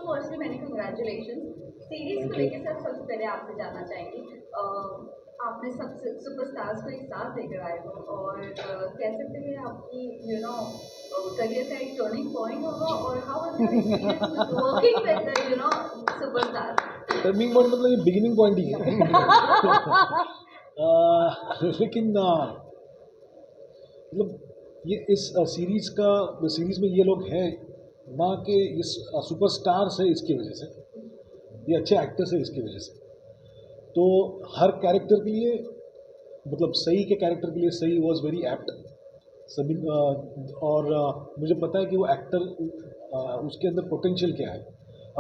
Firstly मैंने congratulation series को thank you. लेके सर सबसे पहले आपसे जानना चाहेंगे आपने सब सुपरस्टार्स को एक साथ लेकर आए हो और कह सकते हैं आपकी करियर का एक टर्निंग पॉइंट होगा और how was your experience working with superstars. Turning point मतलब ये बिगिनिंग पॉइंट ही है। लेकिन मतलब ये इस सीरीज में ये लोग हैं ना कि इस सुपरस्टार्स है इसकी वजह से, ये अच्छे एक्टर्स है इसकी वजह से। तो हर कैरेक्टर के लिए मतलब सही के कैरेक्टर के लिए सही वॉज वेरी एप्ट सभी और मुझे पता है कि वो एक्टर उसके अंदर पोटेंशियल क्या है।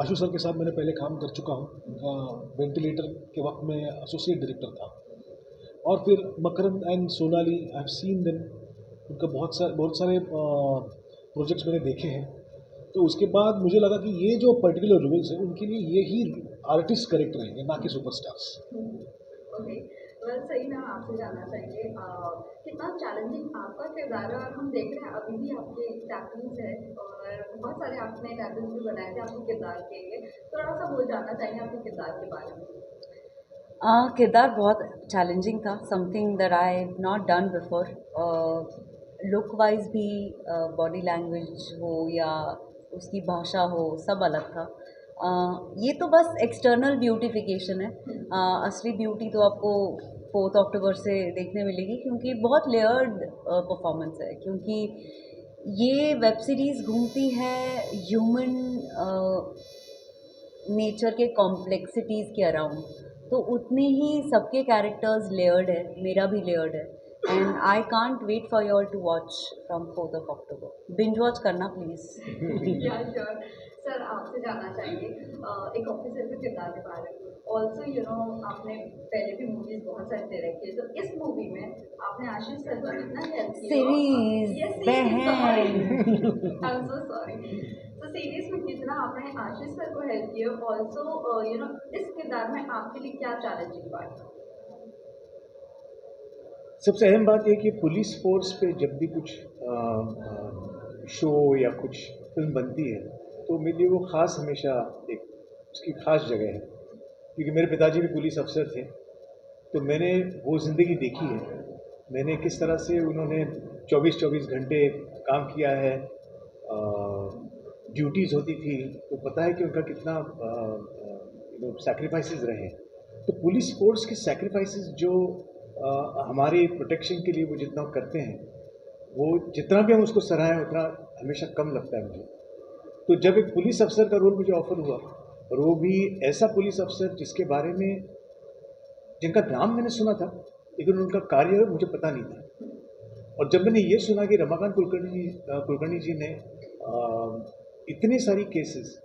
आशु सर के साथ मैंने पहले काम कर चुका हूँ, उनका वेंटिलेटर के वक्त में एसोसिएट डायरेक्टर था। और फिर Makarand and Sonali I have seen them, उनका बहुत सारे प्रोजेक्ट्स मैंने देखे हैं। तो उसके बाद मुझे लगा कि ये जो पर्टिकुलर रोल्स हैं उनके लिए ये ही आर्टिस्ट करेक्ट रहेंगे, ना कि सुपरस्टार्स। ओके वेल सही ना आपसे जानना चाहेंगे कितना चैलेंजिंग आपका किरदार है और हम देख रहे हैं अभी भी आपके टैटूज है और बहुत सारे आपने टैटूज भी बनाए थे आपके किरदार के लिए। थोड़ा सा वो जानना चाहेंगे आपके किरदार के बारे में। किरदार बहुत चैलेंजिंग था, something that I not done before. Look wise भी, बॉडी लैंग्वेज हो या उसकी भाषा हो, सब अलग था। ये तो बस एक्सटर्नल ब्यूटिफिकेशन है। असली ब्यूटी तो आपको 4 अक्टूबर से देखने मिलेगी, क्योंकि बहुत लेयर्ड परफॉर्मेंस है। क्योंकि ये वेब सीरीज़ घूमती है ह्यूमन नेचर के कॉम्प्लेक्सिटीज़ के अराउंड, तो उतने ही सबके कैरेक्टर्स लेयर्ड है, मेरा भी लेयर्ड है। And I can't wait for you all to watch from 4 October. Binge watch करना प्लीज़। या श्योर सर आपसे जानना चाहेंगे एक ऑफिसर के किरदार के बारे में। ऑल्सो आपने पहले भी मूवीज बहुत सारी दे रखी है, तो इस मूवी में आपने आशीष सर को कितना हेल्प किया सीरीज बहन। I am so sorry. तो सीरीज में कितना आपने आशीष सर को हेल्प किया, ऑल्सो इस किरदार में आपके लिए क्या चैलेंजिंग पार्ट था? सबसे अहम बात यह कि पुलिस फोर्स पे जब भी कुछ शो या कुछ फिल्म बनती है तो मेरे लिए वो ख़ास हमेशा एक उसकी ख़ास जगह है, क्योंकि मेरे पिताजी भी पुलिस अफसर थे। तो मैंने वो ज़िंदगी देखी है, मैंने किस तरह से उन्होंने 24-24 घंटे काम किया है, ड्यूटीज़ होती थी, तो पता है कि उनका कितना सैक्रिफाइसेस रहे हैं। तो पुलिस फोर्स के सैक्रिफाइसेस जो हमारे प्रोटेक्शन के लिए वो जितना करते हैं, वो जितना भी हम उसको सराहें उतना हमेशा कम लगता है मुझे। तो जब एक पुलिस अफसर का रोल मुझे ऑफर हुआ, और वो भी ऐसा पुलिस अफसर जिसके बारे में जिनका नाम मैंने सुना था लेकिन उनका कार्य मुझे पता नहीं था, और जब मैंने ये सुना कि रमाकांत कुलकर्णी जी ने इतनी सारी केसेस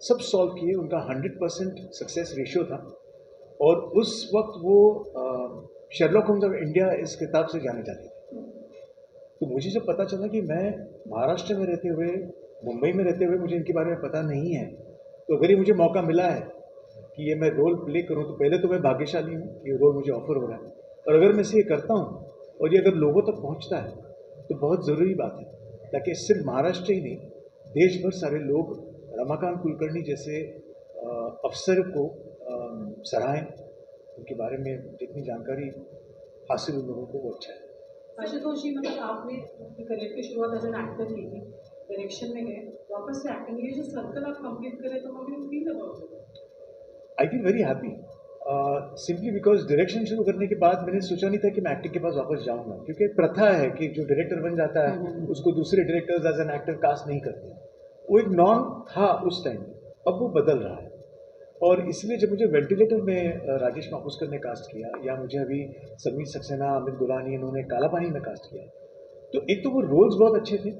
सब सॉल्व किए, उनका 100% सक्सेस रेशियो था, और उस वक्त वो शेरलॉक होम्स ऑफ इंडिया इस किताब से जाने जाते थे। तो मुझे जब पता चला कि मैं महाराष्ट्र में रहते हुए, मुंबई में रहते हुए मुझे इनके बारे में पता नहीं है, तो अगर ये मुझे मौका मिला है कि ये मैं रोल प्ले करूं, तो पहले तो मैं भाग्यशाली हूं कि ये रोल मुझे ऑफर हो रहा है, और अगर मैं इसे ये करता हूं और ये अगर लोगों तक पहुंचता है तो बहुत ज़रूरी बात है, ताकि सिर्फ महाराष्ट्र ही नहीं, देश भर सारे लोग रमाकांत कुलकर्णी जैसे अफसर को सराहें, उनके बारे में जितनी जानकारी हासिल उन लोगों को वो अच्छा है। आशुतोष जी, मतलब आपने अपने करियर की शुरुआत एज एन एक्टर की थी, डायरेक्शन में गए, वापस से एक्टिंग, ये जो सर्कल आप कंप्लीट करें, तो how do you feel about it? I feel very happy, simply because direction शुरू करने के बाद मैंने सोचा नहीं था कि मैं एक्टिंग के पास वापस जाऊंगा, क्योंकि एक प्रथा है कि जो डायरेक्टर बन जाता है उसको दूसरे directors as an actor cast नहीं करते। वो एक नॉर्म था उस टाइम, अब वो बदल रहा है। और इसलिए जब मुझे वेंटिलेटर में राजेश मापुस्कर ने कास्ट किया, या मुझे अभी समीर सक्सेना, अमित गुलानी, इन्होंने काला पानी में कास्ट किया, तो एक तो वो रोल्स बहुत अच्छे थे,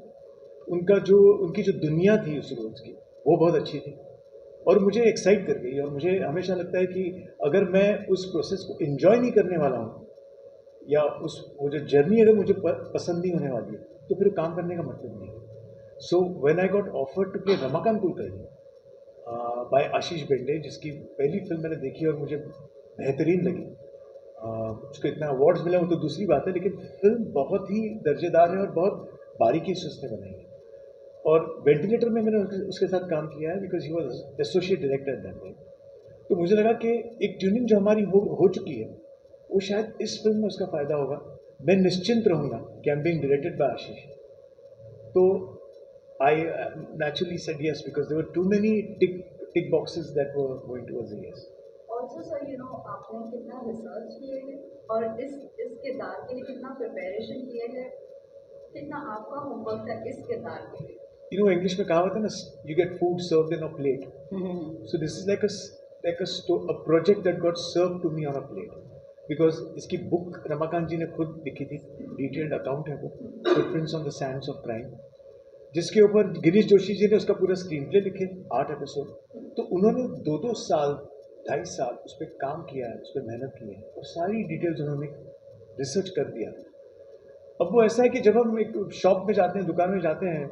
उनकी जो दुनिया थी उस रोल्स की वो बहुत अच्छी थी, और मुझे एक्साइट कर गई। और मुझे हमेशा लगता है कि अगर मैं उस प्रोसेस को एंजॉय नहीं करने वाला हूँ, या वो जो जर्नी अगर मुझे पसंद नहीं होने वाली है, तो फिर काम करने का मतलब नहीं। So when I got offer to play Ramakant Kulkarni by Ashish Bende, जिसकी पहली फिल्म मैंने देखी और मुझे बेहतरीन लगी, उसको इतना अवार्ड्स मिला वो तो दूसरी बात है, लेकिन फिल्म बहुत ही दर्जेदार है और बहुत बारीकी से उसने बनाई है। और वेंटिलेटर में मैंने उसके साथ काम किया है because he was associate director that time. तो मुझे लगा कि एक ट्यूनिंग जो हमारी हो चुकी है वो शायद इस फिल्म में उसका फ़ायदा होगा। मैं निश्चिंत रहूँगा कि I am being directed by Ashish. तो I naturally said yes because there were too many tick boxes that were going towards the yes. Also sir आपने कितना रिसर्च किए है और इस किरदार के लिए कितना प्रिपरेशन किए है, कितना आपका होमवर्क था इस किरदार के लिए? You know, English में कहावत है ना, you get food served in a plate. So this is like a project that got served to me on a plate. Because इसकी बुक रमाकांत जी ने खुद लिखी थी, डिटेल्ड अकाउंट है वो, footprints on the Sands of crime, जिसके ऊपर गिरीश जोशी जी ने उसका पूरा स्क्रीन प्ले लिखे, 8 एपिसोड। तो उन्होंने 2-2 साल, 2.5 साल उस पर काम किया है, उस पर मेहनत की है और सारी डिटेल्स उन्होंने रिसर्च कर दिया। अब वो ऐसा है कि जब हम एक शॉप में जाते हैं, दुकान में जाते हैं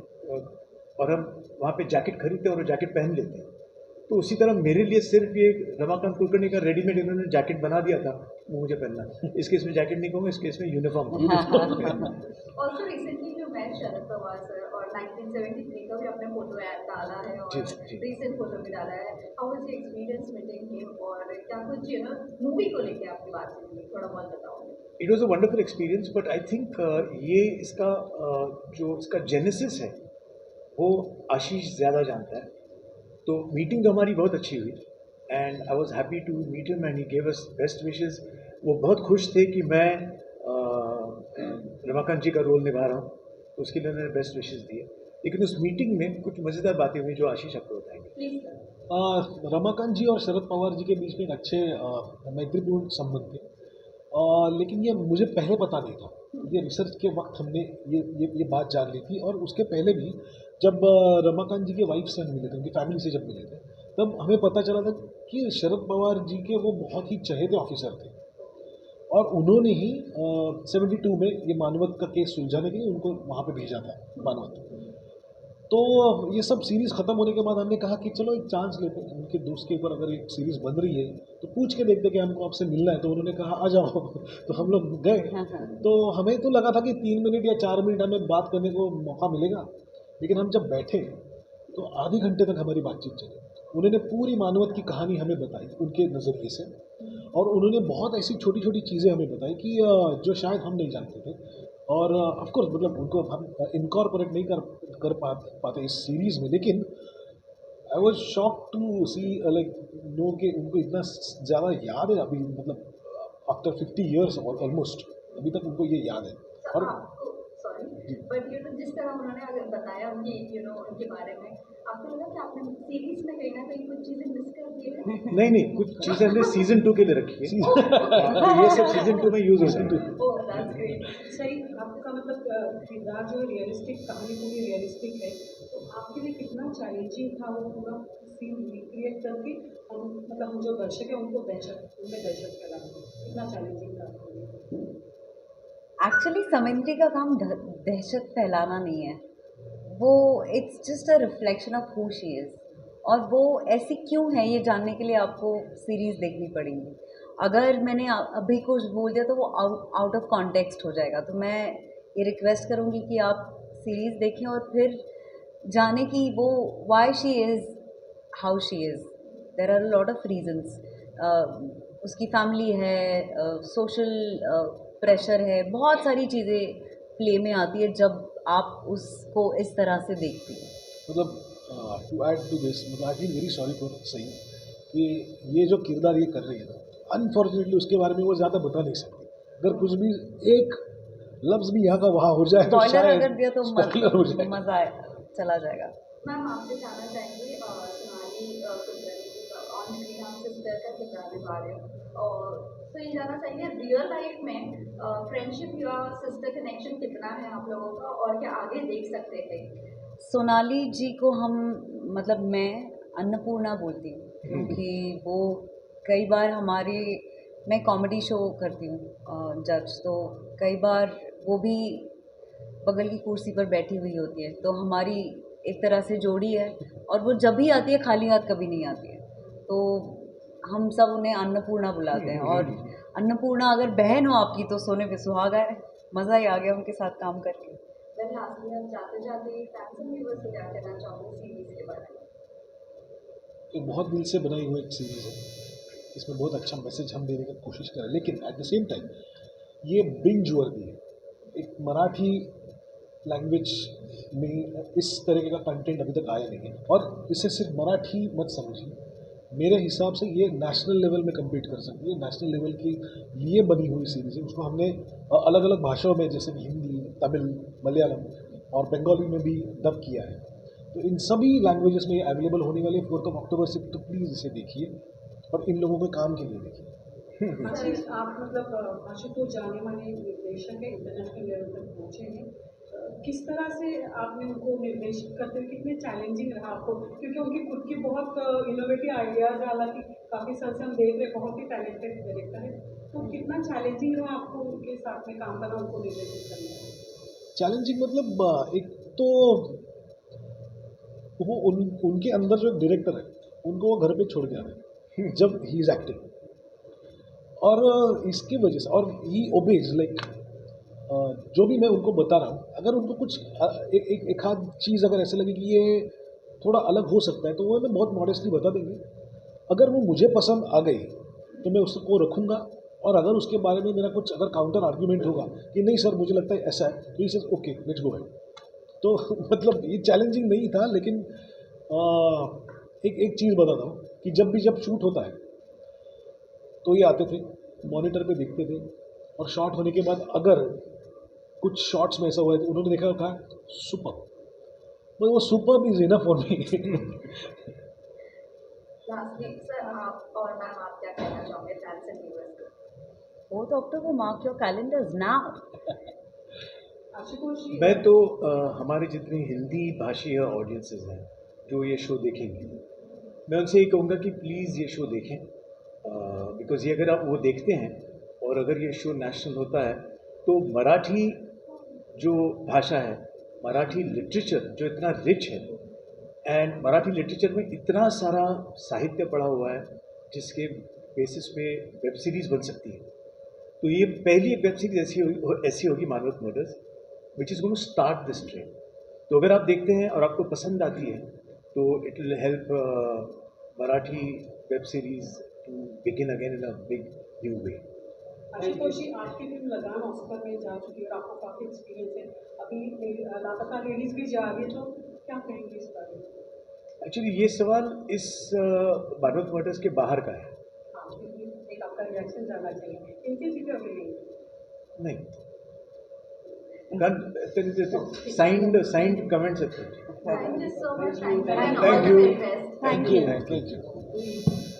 और हम वहाँ पे जैकेट खरीदते हैं और वो जैकेट पहन लेते हैं, तो उसी तरह मेरे लिए सिर्फ ये रमाकांत कुलकर्णी का रेडीमेड इन्होंने जैकेट बना दिया था, वो मुझे पहनना। इस केस में जैकेट नहीं कहूँगा, इस केस में यूनिफॉर्म। ऑल्सो रिसेंटली जो मैच शरद पवार सर और 1973 का भी आपने फोटो डाला है और जी। रिसेंट फोटो भी डाला है। How was your experience meeting him और क्या कुछ मूवी को लेके आपकी बातचीत हुई, थोड़ा बहुत बताओगे? It was a wonderful experience, but I think ये इसका जो इसका जेनेसिस है वो आशीष ज़्यादा जानता है। तो मीटिंग तो हमारी बहुत अच्छी हुई and I was happy to meet him and he gave us best wishes. वो बहुत खुश थे कि मैं रमाकांत जी का रोल निभा रहा हूँ, तो उसके लिए उन्होंने बेस्ट विशेस दिए। लेकिन उस मीटिंग में कुछ मज़ेदार बातें हुई जो आशीष आपको बताएंगे। Please sir. रमाकांत जी और शरद पवार जी के बीच में एक अच्छे मैत्रीपूर्ण संबंध थे, लेकिन ये मुझे पहले पता नहीं था। ये रिसर्च के वक्त हमने ये बात जान ली थी, और उसके पहले भी जब रमाकांत जी के वाइफ से हम मिले थे, उनकी फैमिली से जब मिले थे, तब हमें पता चला था कि शरद पवार जी के वो बहुत ही चहेते ऑफिसर थे, और उन्होंने ही 72 में ये मानवत का केस सुलझाने के लिए उनको वहाँ पे भेजा था, मानवत। तो ये सब सीरीज़ ख़त्म होने के बाद हमने कहा कि चलो एक चांस लेते हैं, उनके दोस्त के ऊपर अगर एक सीरीज़ बन रही है तो पूछ के देखते कि हमको आपसे मिलना है। तो उन्होंने कहा आ जाओ। तो हम लोग गए। तो हमें तो लगा था कि 3 मिनट या 4 मिनट हमें बात करने को मौका मिलेगा, लेकिन हम जब बैठे तो आधे घंटे तक हमारी बातचीत चली। उन्होंने पूरी मानवत की कहानी हमें बताई उनके नज़रिए से, और उन्होंने बहुत ऐसी छोटी छोटी चीज़ें हमें बताई कि जो शायद हम नहीं जानते थे। और ऑफ कोर्स मतलब उनको हम इनकॉर्पोरेट नहीं कर पाते इस सीरीज़ में, लेकिन I was shock to see like no कि उनको इतना ज़्यादा याद है अभी, मतलब आफ्टर 50 ईयर्स ऑलमोस्ट अभी तक उनको ये याद है। और आपको सॉरी बट जिस तरह उन्होंने अगर बताया उनकी उनके बारे में, आपको लगा कि आपने सीरीज में कहीं ना कहीं कुछ चीजें मिस कर दी है? नहीं, कुछ चीज़ें हमने सीजन 2 के लिए रखी है। तो ये सब सीजन 2 में यूज़ हो जाएंगे। Oh that's great. सही, आपका मतलब किरदार जो रियलिस्टिक, कहानी पूरी रियलिस्टिक है, तो आपके लिए कितना चैलेंजिंग था वो पूरा सीन रिक्रिएट करके मतलब हम जो दर्शक है उनको दर्शक कराना, कितना चैलेंजिंग था आपके लिए? एक्चुअली समिंद्री का काम दहशत फैलाना नहीं है, वो it's just a reflection of who she is, और वो ऐसी क्यों है ये जानने के लिए आपको सीरीज़ देखनी पड़ेगी। अगर मैंने अभी कुछ बोल दिया तो वो आउट ऑफ कॉन्टेक्स्ट हो जाएगा। तो मैं ये रिक्वेस्ट करूँगी कि आप सीरीज़ देखें और फिर जाने कि वो why she is how she is. There are a lot of reasons, उसकी फैमिली है, सोशल प्रेशर है, बहुत सारी चीज़ें प्ले में आती है जब आप उसको इस तरह से देखती हैं। मतलब टू ऐड टू दिस, मतलब I feel very sorry for सही कि ये जो किरदार ये कर रही है ना, अनफॉर्चुनेटली उसके बारे में वो ज़्यादा बता नहीं सकती। अगर कुछ भी एक लफ्ज़ भी यहाँ का वहाँ हो जाए तो स्पॉइलर शायद अगर दिया तो स्पॉइलर हो जाएगा। मज़ा चला जाएगा। मैम आपसे जानना चाहेंगे सोनाली कुलकर्णी जी का ऑन स्क्रीन आप सिस्टर का किरदार निभा रहे हो, और तो ये जानना चाहेंगे रियल लाइफ में फ्रेंडशिप या सिस्टर कनेक्शन कितना है आप लोगों का और क्या आगे देख सकते हैं? सोनाली जी को हम मतलब मैं अन्नपूर्णा बोलती हूँ, क्योंकि वो कई बार मैं कॉमेडी शो करती हूँ जज, तो कई बार वो भी बगल की कुर्सी पर बैठी हुई होती है, तो हमारी एक तरह से जोड़ी है, और वो जब भी आती है खाली हाथ कभी नहीं आती है, तो हम सब उन्हें अन्नपूर्णा बुलाते हैं। और अन्नपूर्णा अगर बहन हो आपकी तो सोने पे सुहागा है। मज़ा ही आ गया उनके साथ काम करके। एंड लास्टली आप जाते जाते फैंस एंड व्यूअर्स से क्या कहना चाहोगे सीरीज के बारे में? ये बहुत दिल से बनाई हुई एक सीरीज़ है, इसमें बहुत अच्छा मैसेज हम देने की कोशिश करें, लेकिन एट द सेम टाइम ये बिंज वर्दी है। एक मराठी लैंग्वेज में इस तरीके का कंटेंट अभी तक आया नहीं है, और इसे सिर्फ मराठी मत समझिए, मेरे हिसाब से ये नेशनल लेवल में कम्पीट कर सकती है। नेशनल लेवल के लिए बनी हुई सीरीज़ है, उसको हमने अलग अलग भाषाओं में जैसे कि हिंदी, तमिल, मलयालम और बंगाली में भी डब किया है। तो इन सभी लैंग्वेजेस में ये अवेलेबल होने वाली है 4 अक्टूबर से, तो प्लीज़ इसे देखिए और इन लोगों के काम के लिए देखिए। आशीष, आप मतलब आशुतोष जाने माने निर्देशक है, इंटरनेशनल लेवल तक पहुँचे हैं। किस तरह से आपने उनको निर्देशित करते हुए कितने चैलेंजिंग रहा आपको, क्योंकि उनकी खुद की बहुत इनोवेटिव आइडियाज़, हालांकि काफ़ी साल से हम देख रहे बहुत ही टैलेंटेड डायरेक्टर है, तो कितना चैलेंजिंग रहा आपको उनके साथ में काम करना, उनको निर्देशित करना? चैलेंजिंग मतलब एक तो वो उनके अंदर जो डायरेक्टर है उनको वो घर पे छोड़ के आ रहे हैं जब ही इज़ एक्टिंग, और इसकी वजह से, और ही ओबेज लाइक जो भी मैं उनको बता रहा हूँ, अगर उनको कुछ एक आध चीज़ अगर ऐसे लगे कि ये थोड़ा अलग हो सकता है तो वो मैं बहुत मॉडेस्टली बता देंगे। अगर वो मुझे पसंद आ गई तो मैं उसको रखूँगा, और अगर उसके बारे में मेरा कुछ अगर काउंटर आर्ग्यूमेंट होगा कि नहीं सर मुझे लगता है ऐसा है, तो ये सर ओके लेट्स गो है। तो मतलब ये चैलेंजिंग नहीं था, लेकिन एक चीज़ बताता हूँ कि जब शूट होता है तो ये आते थे, मॉनिटर पे देखते थे, और शॉट होने के बाद अगर कुछ शॉट्स में ऐसा हुआ है तो उन्होंने देखा कहा सुपर, बट वो super is enough for me. Lastly sir आप और मैम आप क्या कहना चाहोगे फैंस एंड व्यूअर्स को? 4th October, mark your calendars now. Ashutosh जी, मैं तो हमारे जितनी हिंदी भाषीय ऑडियंसेस हैं जो ये शो देखेंगे, मैं उनसे ये कहूँगा कि प्लीज़ ये शो देखें, बिकॉज़ ये अगर आप वो देखते हैं और अगर ये शो नेशनल होता है तो मराठी जो भाषा है, मराठी लिटरेचर जो इतना रिच है, एंड मराठी लिटरेचर में इतना सारा साहित्य पड़ा हुआ है जिसके बेसिस पे वेब सीरीज़ बन सकती है। तो ये पहली एक वेब सीरीज़ ऐसी होगी Manvat murders, which is going to start this trend. तो अगर आप देखते हैं और आपको पसंद आती है तो it will help Marathi web series to begin again in a big new way. Ashutosh ji, आपकी फिल्म लगान ऑस्कर में जा चुकी है और आपको काफ़ी एक्सपीरियंस है, अभी लापता लेडीज भी जा रही है, तो क्या कहेंगे इस बारे में? एक्चुअली ये सवाल इस मानवत मर्डर्स के बाहर का है। हाँ, क्योंकि एक आपका रिएक्शन जानना चाहिए, इनके सीधे अभी नहीं, साइंड कमेंट्स है। Thank you so much. Thank you. Thank And all you. the very best. Thank you. Thank you.